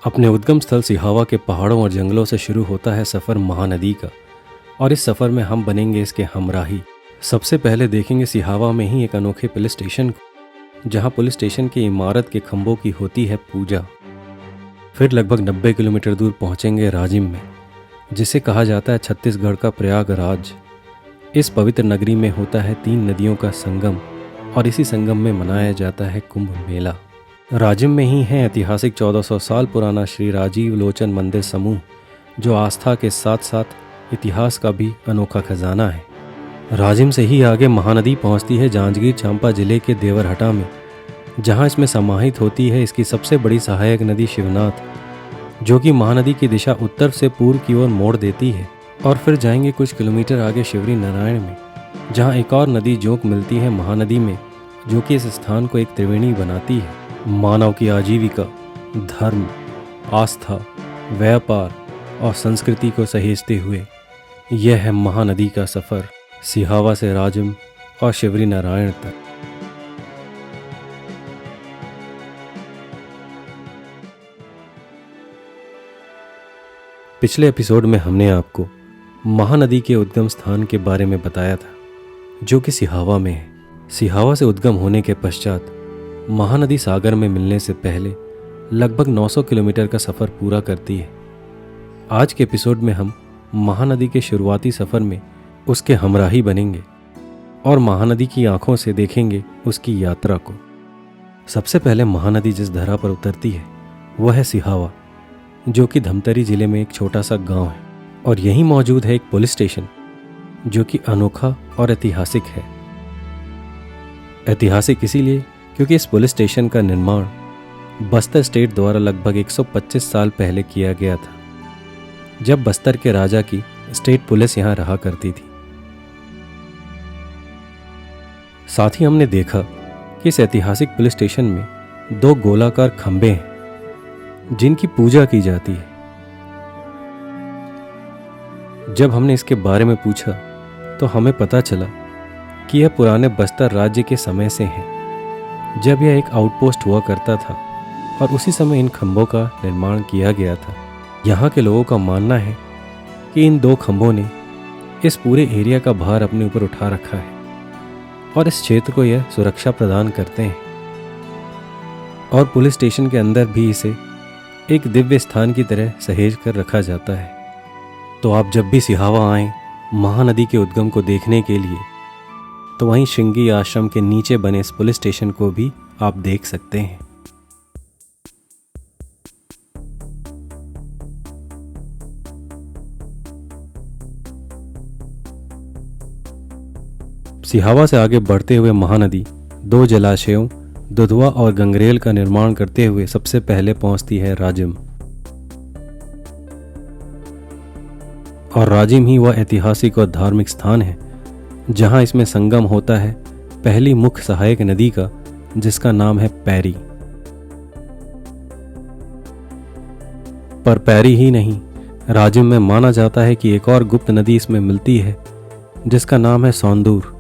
अपने उद्गम स्थल सिहावा के पहाड़ों और जंगलों से शुरू होता है सफ़र महानदी का। और इस सफ़र में हम बनेंगे इसके हमराही। सबसे पहले देखेंगे सिहावा में ही एक अनोखे पुलिस स्टेशन को, जहां पुलिस स्टेशन की इमारत के खंभों की होती है पूजा। फिर लगभग 90 किलोमीटर दूर पहुंचेंगे राजिम में, जिसे कहा जाता है छत्तीसगढ़ का प्रयागराज। इस पवित्र नगरी में होता है 3 नदियों का संगम, और इसी संगम में मनाया जाता है कुंभ मेला। राजिम में ही है ऐतिहासिक 1400 साल पुराना श्री राजीव लोचन मंदिर समूह, जो आस्था के साथ साथ इतिहास का भी अनोखा खजाना है। राजिम से ही आगे महानदी पहुंचती है जांजगीर चांपा जिले के देवरहटा में, जहां इसमें समाहित होती है इसकी सबसे बड़ी सहायक नदी शिवनाथ, जो कि महानदी की दिशा उत्तर से पूर्व की ओर मोड़ देती है। और फिर जाएंगे कुछ किलोमीटर आगे शिवरी नारायण में, जहां एक और नदी जोंक मिलती है महानदी में, जो कि इस स्थान को एक त्रिवेणी बनाती है। मानव की आजीविका, धर्म, आस्था, व्यापार और संस्कृति को सहेजते हुए यह है महानदी का सफ़र सिहावा से राजिम और शिवरी नारायण तक। पिछले एपिसोड में हमने आपको महानदी के उद्गम स्थान के बारे में बताया था, जो कि सिहावा में है। सिहावा से उद्गम होने के पश्चात महानदी सागर में मिलने से पहले लगभग 900 किलोमीटर का सफ़र पूरा करती है। आज के एपिसोड में हम महानदी के शुरुआती सफ़र में उसके हमराही बनेंगे और महानदी की आंखों से देखेंगे उसकी यात्रा को। सबसे पहले महानदी जिस धरा पर उतरती है वह है सिहावा, जो कि धमतरी जिले में एक छोटा सा गांव है। और यहीं मौजूद है एक पुलिस स्टेशन, जो कि अनोखा और ऐतिहासिक है। ऐतिहासिक इसीलिए क्योंकि इस पुलिस स्टेशन का निर्माण बस्तर स्टेट द्वारा लगभग 125 साल पहले किया गया था, जब बस्तर के राजा की स्टेट पुलिस यहां रहा करती थी। साथ ही हमने देखा कि इस ऐतिहासिक पुलिस स्टेशन में 2 गोलाकार खंभे हैं, जिनकी पूजा की जाती है। जब हमने इसके बारे में पूछा तो हमें पता चला कि यह पुराने बस्तर राज्य के समय से है, जब यह एक आउटपोस्ट हुआ करता था, और उसी समय इन खंभों का निर्माण किया गया था। यहाँ के लोगों का मानना है कि इन 2 खंभों ने इस पूरे एरिया का भार अपने ऊपर उठा रखा है, और इस क्षेत्र को यह सुरक्षा प्रदान करते हैं। और पुलिस स्टेशन के अंदर भी इसे एक दिव्य स्थान की तरह सहेज कर रखा जाता है। तो आप जब भी सिहावा आएं महानदी के उद्गम को देखने के लिए, तो वहीं श्रृंगी आश्रम के नीचे बने इस पुलिस स्टेशन को भी आप देख सकते हैं। सिहावा से आगे बढ़ते हुए महानदी 2 जलाशयों दुधवा और गंगरेल का निर्माण करते हुए सबसे पहले पहुंचती है राजिम। और राजिम ही वह ऐतिहासिक और धार्मिक स्थान है जहां इसमें संगम होता है पहली मुख्य सहायक नदी का, जिसका नाम है पैरी। पर पैरी ही नहीं, राजिम में माना जाता है कि एक और गुप्त नदी इसमें मिलती है, जिसका नाम है सौंदूर।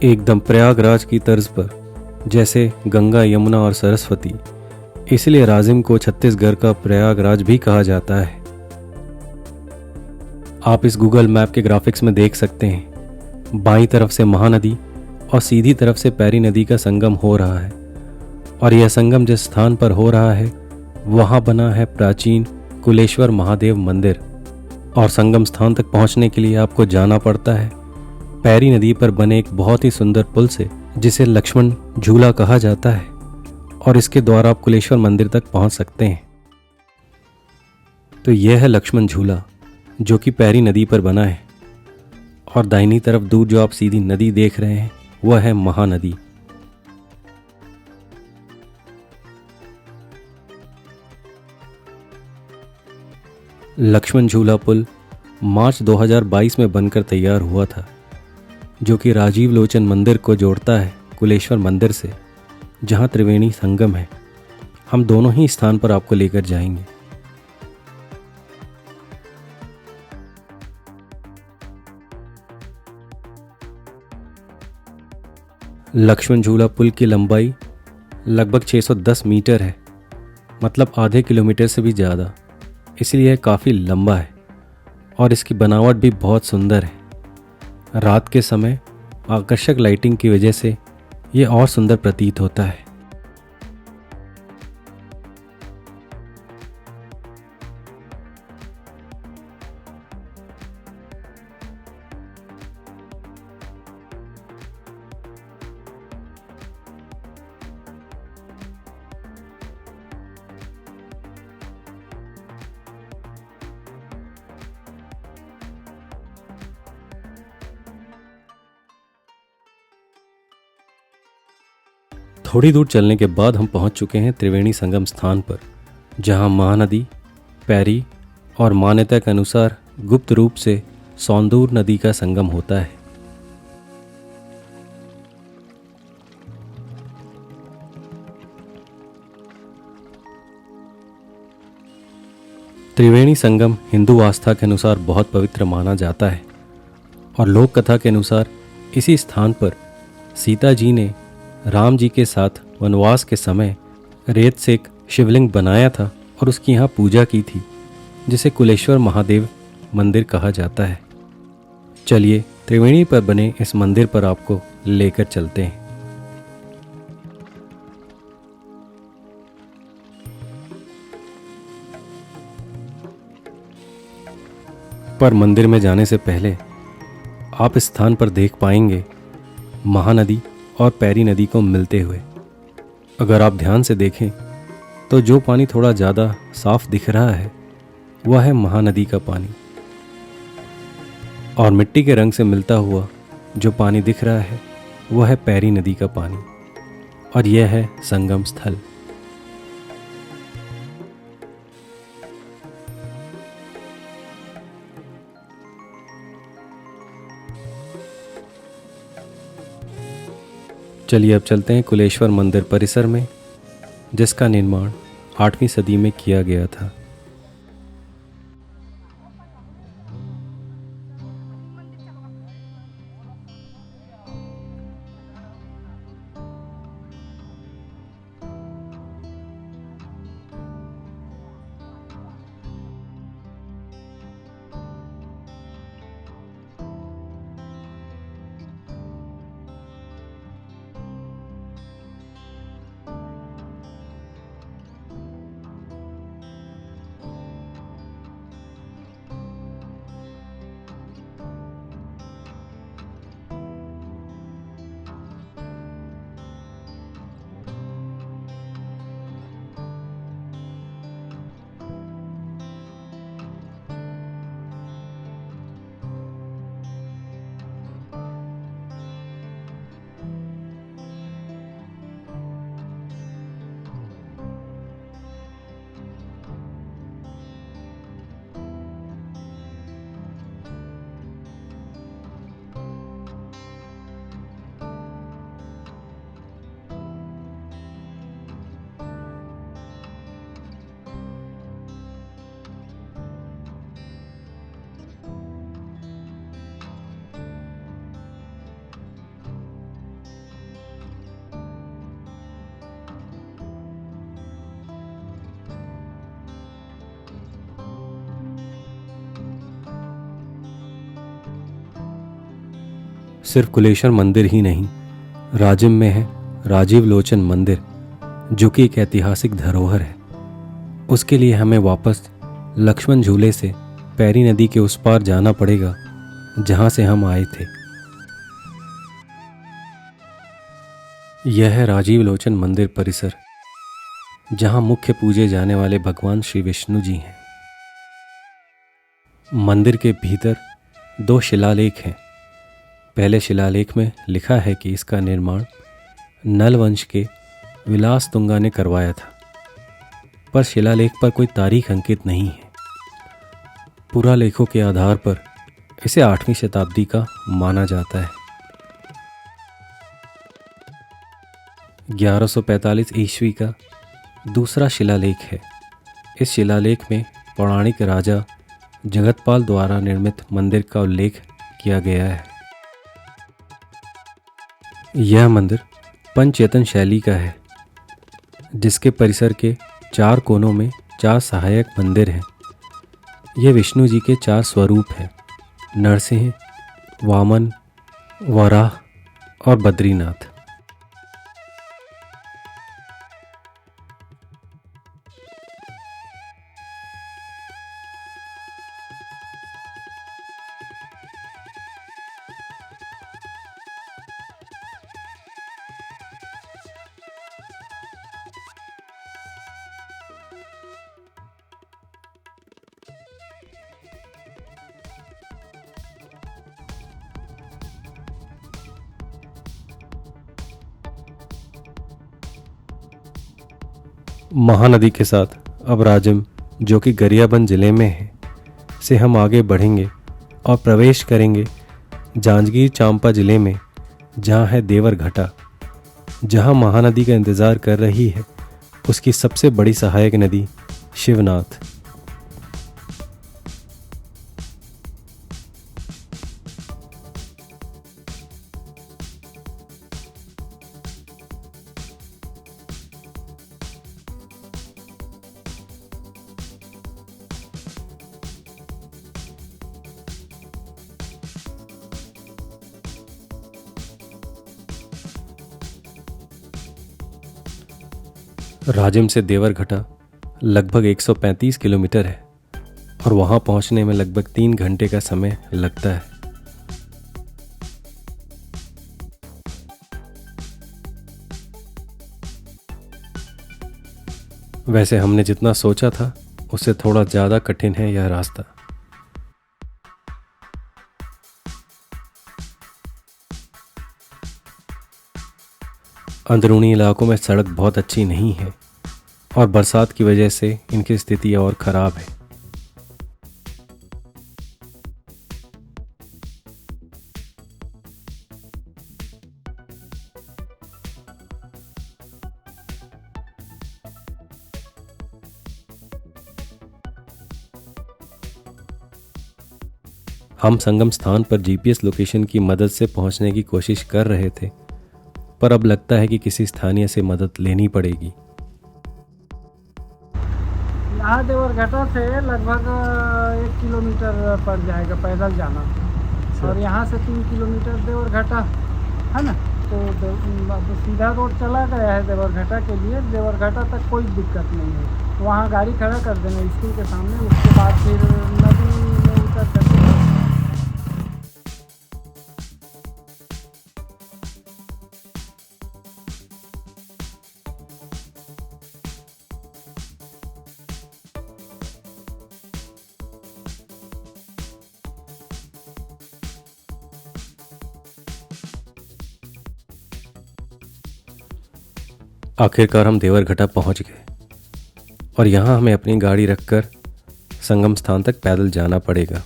एकदम प्रयागराज की तर्ज पर, जैसे गंगा, यमुना और सरस्वती, इसलिए राजिम को छत्तीसगढ़ का प्रयागराज भी कहा जाता है। आप इस गूगल मैप के ग्राफिक्स में देख सकते हैं, बाईं तरफ से महानदी और सीधी तरफ से पैरी नदी का संगम हो रहा है। और यह संगम जिस स्थान पर हो रहा है वहां बना है प्राचीन कुलेश्वर महादेव मंदिर। और संगम स्थान तक पहुंचने के लिए आपको जाना पड़ता है पैरी नदी पर बने एक बहुत ही सुंदर पुल से, जिसे लक्ष्मण झूला कहा जाता है। और इसके द्वारा आप कुलेश्वर मंदिर तक पहुंच सकते हैं। तो यह है लक्ष्मण झूला, जो कि पैरी नदी पर बना है। और दाहिनी तरफ दूर जो आप सीधी नदी देख रहे हैं वह है महानदी। लक्ष्मण झूला पुल मार्च 2022 में बनकर तैयार हुआ था, जो कि राजीव लोचन मंदिर को जोड़ता है कुलेश्वर मंदिर से, जहां त्रिवेणी संगम है। हम दोनों ही स्थान पर आपको लेकर जाएंगे। लक्ष्मण झूला पुल की लंबाई लगभग 610 मीटर है, मतलब आधे किलोमीटर से भी ज़्यादा। इसलिए यह काफ़ी लंबा है और इसकी बनावट भी बहुत सुंदर है। रात के समय आकर्षक लाइटिंग की वजह से ये और सुंदर प्रतीत होता है। थोड़ी दूर चलने के बाद हम पहुंच चुके हैं त्रिवेणी संगम स्थान पर, जहां महानदी, पैरी और मान्यता के अनुसार गुप्त रूप से सौंदूर नदी का संगम होता है। त्रिवेणी संगम हिंदू आस्था के अनुसार बहुत पवित्र माना जाता है और लोक कथा के अनुसार इसी स्थान पर सीता जी ने राम जी के साथ वनवास के समय रेत से एक शिवलिंग बनाया था और उसकी यहाँ पूजा की थी, जिसे कुलेश्वर महादेव मंदिर कहा जाता है। चलिए त्रिवेणी पर बने इस मंदिर पर आपको लेकर चलते हैं। पर मंदिर में जाने से पहले आप इस स्थान पर देख पाएंगे महानदी और पैरी नदी को मिलते हुए। अगर आप ध्यान से देखें तो जो पानी थोड़ा ज़्यादा साफ दिख रहा है वह है महानदी का पानी, और मिट्टी के रंग से मिलता हुआ जो पानी दिख रहा है वह है पैरी नदी का पानी, और यह है संगम स्थल। चलिए अब चलते हैं कुलेश्वर मंदिर परिसर में, जिसका निर्माण 8वीं सदी में किया गया था। सिर्फ कुलेश्वर मंदिर ही नहीं, राजिम में है राजीव लोचन मंदिर, जो कि एक ऐतिहासिक धरोहर है। उसके लिए हमें वापस लक्ष्मण झूले से पैरी नदी के उस पार जाना पड़ेगा जहां से हम आए थे। यह है राजीव लोचन मंदिर परिसर, जहां मुख्य पूजे जाने वाले भगवान श्री विष्णु जी हैं। मंदिर के भीतर 2 शिलालेख हैं। पहले शिलालेख में लिखा है कि इसका निर्माण नल वंश के विलास तुंगा ने करवाया था, पर शिलालेख पर कोई तारीख अंकित नहीं है। पुरालेखों के आधार पर इसे 8वीं शताब्दी का माना जाता है। 1145 ईस्वी का दूसरा शिलालेख है। इस शिलालेख में पौराणिक राजा जगतपाल द्वारा निर्मित मंदिर का उल्लेख किया गया है। यह मंदिर पंचयतन शैली का है, जिसके परिसर के 4 कोनों में 4 सहायक मंदिर हैं। ये विष्णु जी के 4 स्वरूप हैं, नरसिंह, वामन, वराह और बद्रीनाथ। महानदी के साथ अब राजम, जो कि गरियाबंद जिले में है, से हम आगे बढ़ेंगे और प्रवेश करेंगे जांजगीर चांपा जिले में, जहाँ है देवरघटा, जहाँ महानदी का इंतज़ार कर रही है उसकी सबसे बड़ी सहायक नदी शिवनाथ। राजिम से देवरघटा लगभग 135 किलोमीटर है और वहाँ पहुँचने में लगभग 3 घंटे का समय लगता है। वैसे हमने जितना सोचा था उससे थोड़ा ज़्यादा कठिन है यह रास्ता। अंदरूनी इलाकों में सड़क बहुत अच्छी नहीं है और बरसात की वजह से इनकी स्थिति और ख़राब है। हम संगम स्थान पर जीपीएस लोकेशन की मदद से पहुंचने की कोशिश कर रहे थे, पर अब लगता है कि किसी स्थानीय से मदद लेनी पड़ेगी। यहाँ देवरघटा से लगभग 1 किलोमीटर पड़ जाएगा पैदल जाना, और यहाँ से 3 किलोमीटर देवरघटा है ना। तो सीधा रोड चला गया है देवरघटा के लिए। देवरघटा तक कोई दिक्कत नहीं है, वहाँ गाड़ी खड़ा कर देना स्कूल के सामने, उसके बाद फिर नदी में उतर सकते हैं। आखिरकार हम देवरघटा पहुंच गए और यहाँ हमें अपनी गाड़ी रखकर संगम स्थान तक पैदल जाना पड़ेगा।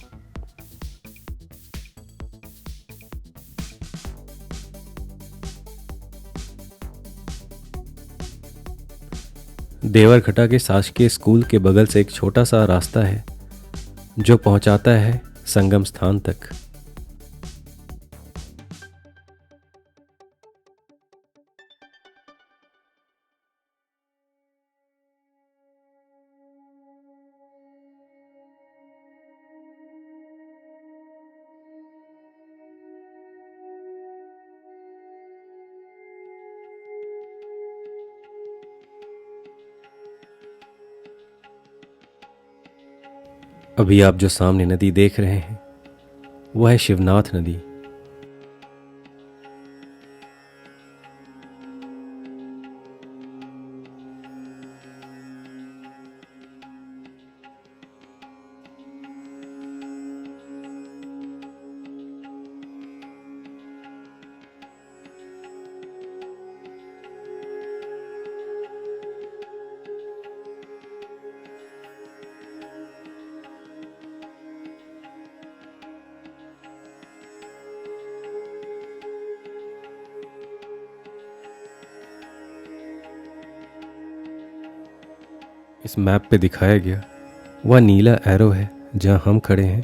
देवरघटा के शासकीय स्कूल के बगल से एक छोटा सा रास्ता है जो पहुंचाता है संगम स्थान तक। अभी आप जो सामने नदी देख रहे हैं वह है शिवनाथ नदी। इस मैप पे दिखाया गया वह नीला एरो है जहां हम खड़े हैं,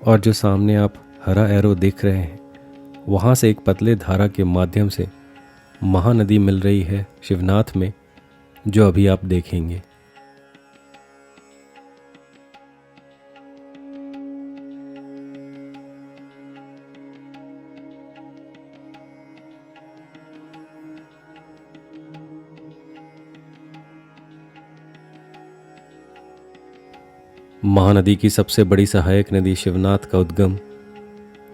और जो सामने आप हरा एरो देख रहे हैं वहां से एक पतले धारा के माध्यम से महानदी मिल रही है शिवनाथ में, जो अभी आप देखेंगे। महानदी की सबसे बड़ी सहायक नदी शिवनाथ का उद्गम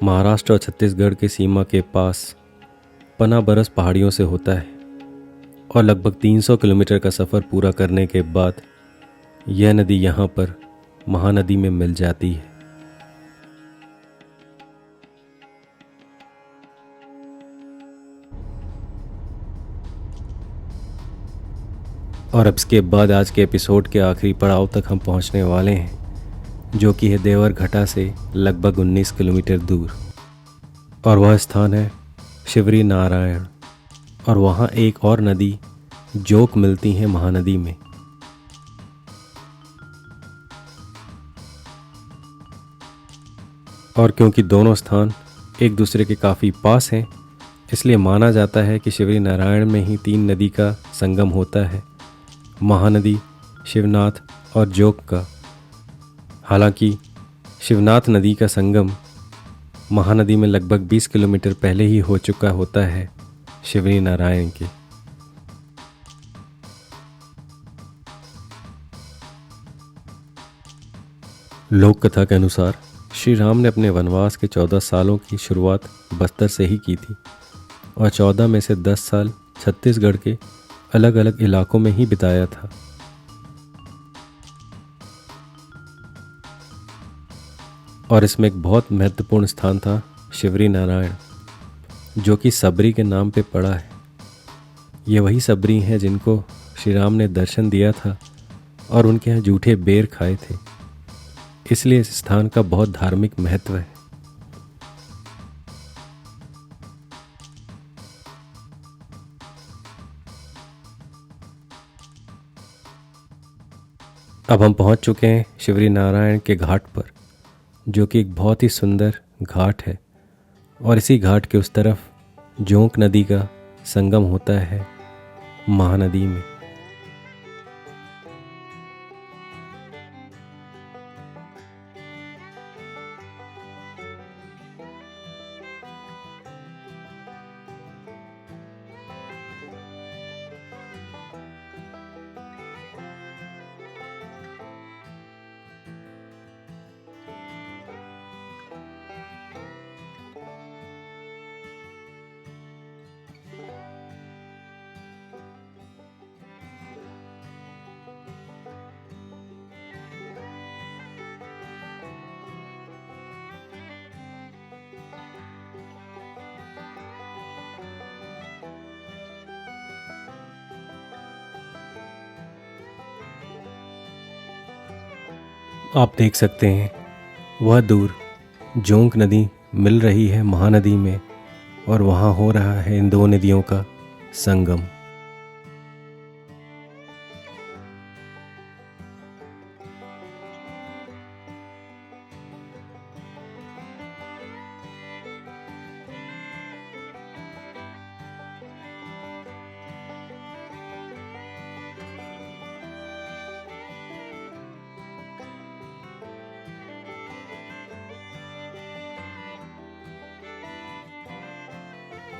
महाराष्ट्र और छत्तीसगढ़ की सीमा के पास पना बरस पहाड़ियों से होता है और लगभग 300 किलोमीटर का सफ़र पूरा करने के बाद यह नदी यहाँ पर महानदी में मिल जाती है। और अब इसके बाद आज के एपिसोड के आखिरी पड़ाव तक हम पहुँचने वाले हैं, जो कि है देवरघटा से लगभग 19 किलोमीटर दूर। और वह स्थान है शिवरी नारायण। और वहाँ एक और नदी जोक मिलती है महानदी में। और क्योंकि दोनों स्थान एक दूसरे के काफ़ी पास हैं, इसलिए माना जाता है कि शिवरी नारायण में ही 3 नदी का संगम होता है, महानदी, शिवनाथ और जोक का। हालांकि शिवनाथ नदी का संगम महानदी में लगभग 20 किलोमीटर पहले ही हो चुका होता है शिवरी नारायण के। लोक कथा के अनुसार श्री राम ने अपने वनवास के 14 सालों की शुरुआत बस्तर से ही की थी और 14 में से 10 साल छत्तीसगढ़ के अलग अलग इलाकों में ही बिताया था। और इसमें एक बहुत महत्वपूर्ण स्थान था शिवरी नारायण, जो कि सबरी के नाम पे पड़ा है। ये वही सबरी हैं जिनको श्री राम ने दर्शन दिया था और उनके यहाँ जूठे बेर खाए थे, इसलिए इस स्थान का बहुत धार्मिक महत्व है। अब हम पहुंच चुके हैं शिवरी नारायण के घाट पर, जो कि एक बहुत ही सुंदर घाट है। और इसी घाट के उस तरफ जोंक नदी का संगम होता है महानदी में। आप देख सकते हैं वह दूर जोंक नदी मिल रही है महानदी में और वहाँ हो रहा है इन दो नदियों का संगम।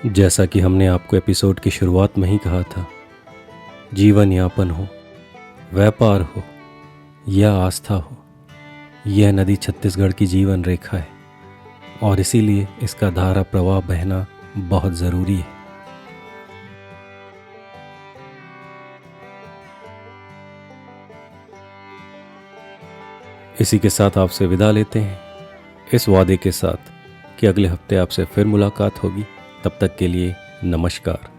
जैसा कि हमने आपको एपिसोड की शुरुआत में ही कहा था, जीवन यापन हो, व्यापार हो या आस्था हो, यह नदी छत्तीसगढ़ की जीवन रेखा है और इसीलिए इसका धारा प्रवाह बहना बहुत ज़रूरी है। इसी के साथ आपसे विदा लेते हैं, इस वादे के साथ कि अगले हफ्ते आपसे फिर मुलाकात होगी। तब तक के लिए नमस्कार।